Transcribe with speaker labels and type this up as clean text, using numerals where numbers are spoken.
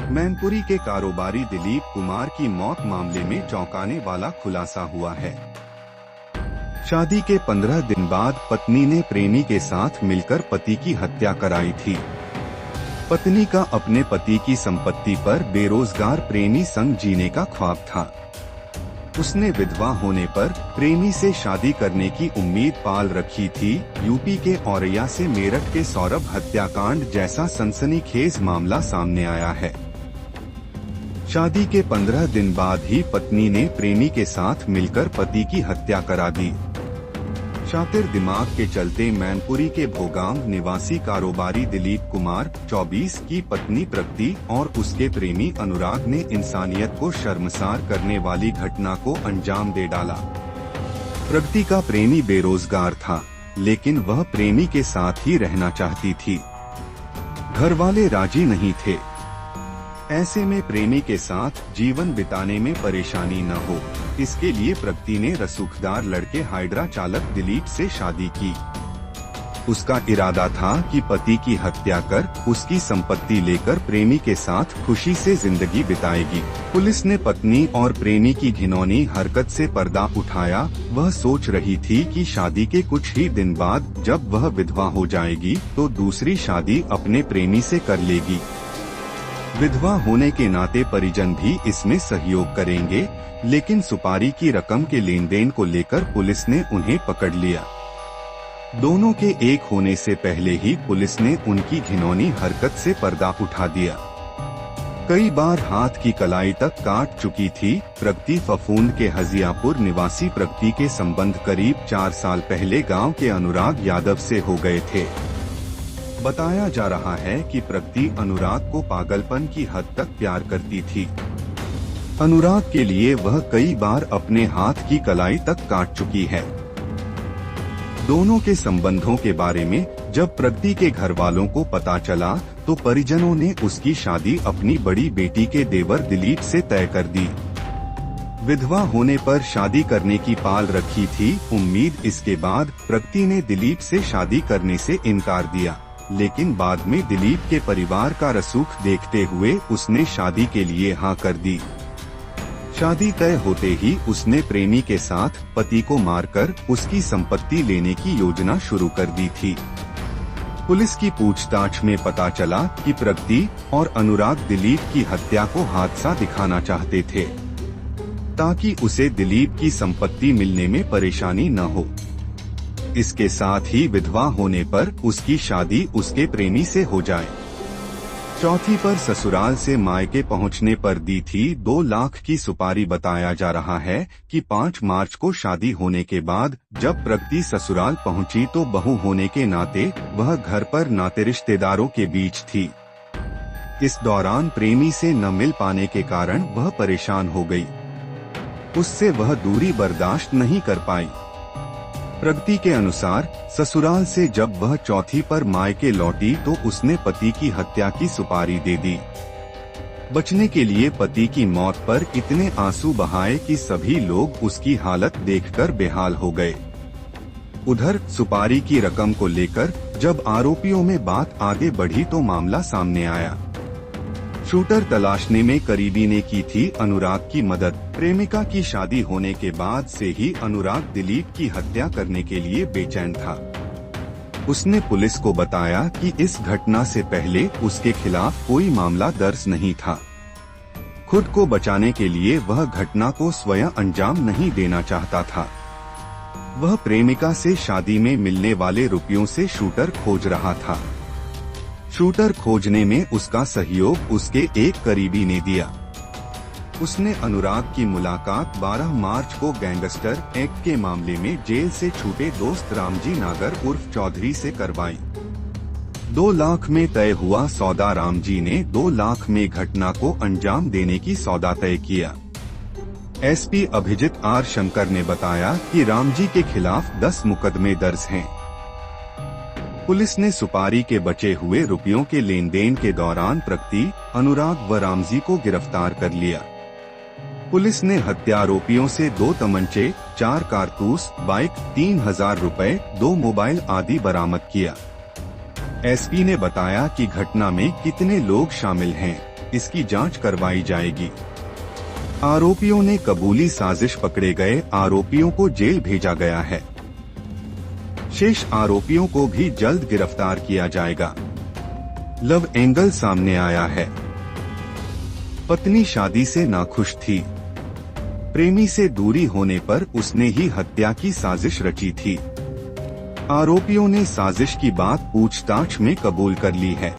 Speaker 1: मैनपुरी के कारोबारी दिलीप कुमार की मौत मामले में चौंकाने वाला खुलासा हुआ है। शादी के 15 दिन बाद पत्नी ने प्रेमी के साथ मिलकर पति की हत्या कराई थी। पत्नी का अपने पति की संपत्ति पर बेरोजगार प्रेमी संग जीने का ख्वाब था। उसने विधवा होने पर प्रेमी से शादी करने की उम्मीद पाल रखी थी। यूपी के औरैया से मेरठ के सौरभ हत्याकांड जैसा सनसनीखेज मामला सामने आया है। शादी के 15 दिन बाद ही पत्नी ने प्रेमी के साथ मिलकर पति की हत्या करा दी। शातिर दिमाग के चलते मैनपुरी के भोगांव निवासी कारोबारी दिलीप कुमार 24 की पत्नी प्रगति और उसके प्रेमी अनुराग ने इंसानियत को शर्मसार करने वाली घटना को अंजाम दे डाला। प्रगति का प्रेमी बेरोजगार था, लेकिन वह प्रेमी के साथ ही रहना चाहती थी। घर वाले राजी नहीं थे। ऐसे में प्रेमी के साथ जीवन बिताने में परेशानी न हो, इसके लिए प्रगति ने रसूखदार लड़के हाइड्रा चालक दिलीप से शादी की। उसका इरादा था कि पति की हत्या कर उसकी संपत्ति लेकर प्रेमी के साथ खुशी से जिंदगी बिताएगी। पुलिस ने पत्नी और प्रेमी की घिनौनी हरकत से पर्दा उठाया। वह सोच रही थी कि शादी के कुछ ही दिन बाद जब वह विधवा हो जाएगी तो दूसरी शादी अपने प्रेमी से कर लेगी। विधवा होने के नाते परिजन भी इसमें सहयोग करेंगे, लेकिन सुपारी की रकम के लेन देन को लेकर पुलिस ने उन्हें पकड़ लिया। दोनों के एक होने से पहले ही पुलिस ने उनकी घिनौनी हरकत से पर्दा उठा दिया। कई बार हाथ की कलाई तक काट चुकी थी। प्रगति फफूंद के हजियापुर निवासी प्रगति के संबंध करीब 4 साल पहले गांव के अनुराग यादव से हो गए थे। बताया जा रहा है कि प्रगति अनुराग को पागलपन की हद तक प्यार करती थी। अनुराग के लिए वह कई बार अपने हाथ की कलाई तक काट चुकी है। दोनों के संबंधों के बारे में जब प्रगति के घर वालों को पता चला तो परिजनों ने उसकी शादी अपनी बड़ी बेटी के देवर दिलीप से तय कर दी। विधवा होने पर शादी करने की पाल रखी थी उम्मीद। इसके बाद प्रगति ने दिलीप से शादी करने से इनकार दिया, लेकिन बाद में दिलीप के परिवार का रसूख देखते हुए उसने शादी के लिए हाँ कर दी। शादी तय होते ही उसने प्रेमी के साथ पति को मारकर उसकी संपत्ति लेने की योजना शुरू कर दी थी। पुलिस की पूछताछ में पता चला कि प्रगति और अनुराग दिलीप की हत्या को हादसा दिखाना चाहते थे, ताकि उसे दिलीप की संपत्ति मिलने में परेशानी न हो। इसके साथ ही विधवा होने पर उसकी शादी उसके प्रेमी से हो जाए। चौथी पर ससुराल से मायके पहुंचने पर दी थी 2 लाख की सुपारी। बताया जा रहा है कि 5 मार्च को शादी होने के बाद जब प्रगति ससुराल पहुंची तो बहू होने के नाते वह घर पर नाते रिश्तेदारों के बीच थी। इस दौरान प्रेमी से न मिल पाने के कारण वह परेशान हो गई। उससे वह दूरी बर्दाश्त नहीं कर पाई। प्रगति के अनुसार ससुराल से जब वह चौथी पर मायके लौटी तो उसने पति की हत्या की सुपारी दे दी। बचने के लिए पति की मौत पर इतने आंसू बहाए कि सभी लोग उसकी हालत देखकर बेहाल हो गए। उधर सुपारी की रकम को लेकर जब आरोपियों में बात आगे बढ़ी तो मामला सामने आया। शूटर तलाशने में करीबी ने की थी अनुराग की मदद। प्रेमिका की शादी होने के बाद से ही अनुराग दिलीप की हत्या करने के लिए बेचैन था। उसने पुलिस को बताया कि इस घटना से पहले उसके खिलाफ कोई मामला दर्ज नहीं था। खुद को बचाने के लिए वह घटना को स्वयं अंजाम नहीं देना चाहता था। वह प्रेमिका से शादी में मिलने वाले रुपयों से शूटर खोज रहा था। शूटर खोजने में उसका सहयोग उसके एक करीबी ने दिया। उसने अनुराग की मुलाकात 12 मार्च को गैंगस्टर एक्ट के मामले में जेल से छूटे दोस्त रामजी नागर उर्फ चौधरी से करवाई। 2 लाख में तय हुआ सौदा। रामजी ने 2 लाख में घटना को अंजाम देने की सौदा तय किया। एसपी अभिजीत आर शंकर ने बताया कि रामजी के खिलाफ 10 मुकदमे दर्ज हैं। पुलिस ने सुपारी के बचे हुए रुपयों के लेन देन के दौरान प्रगति, अनुराग व रामजी को गिरफ्तार कर लिया। पुलिस ने हत्यारोपियों से 2 तमंचे, 4 कारतूस, बाइक, 3000 रुपए, 2 मोबाइल आदि बरामद किया। एसपी ने बताया कि घटना में कितने लोग शामिल हैं। इसकी जांच करवाई जाएगी। आरोपियों ने कबूली, साजिश पकड़े गए आरोपियों को जेल भेजा गया है। शेष आरोपियों को भी जल्द गिरफ्तार किया जाएगा। लव एंगल सामने आया है। पत्नी शादी से नाखुश थी। प्रेमी से दूरी होने पर उसने ही हत्या की साजिश रची थी। आरोपियों ने साजिश की बात पूछताछ में कबूल कर ली है।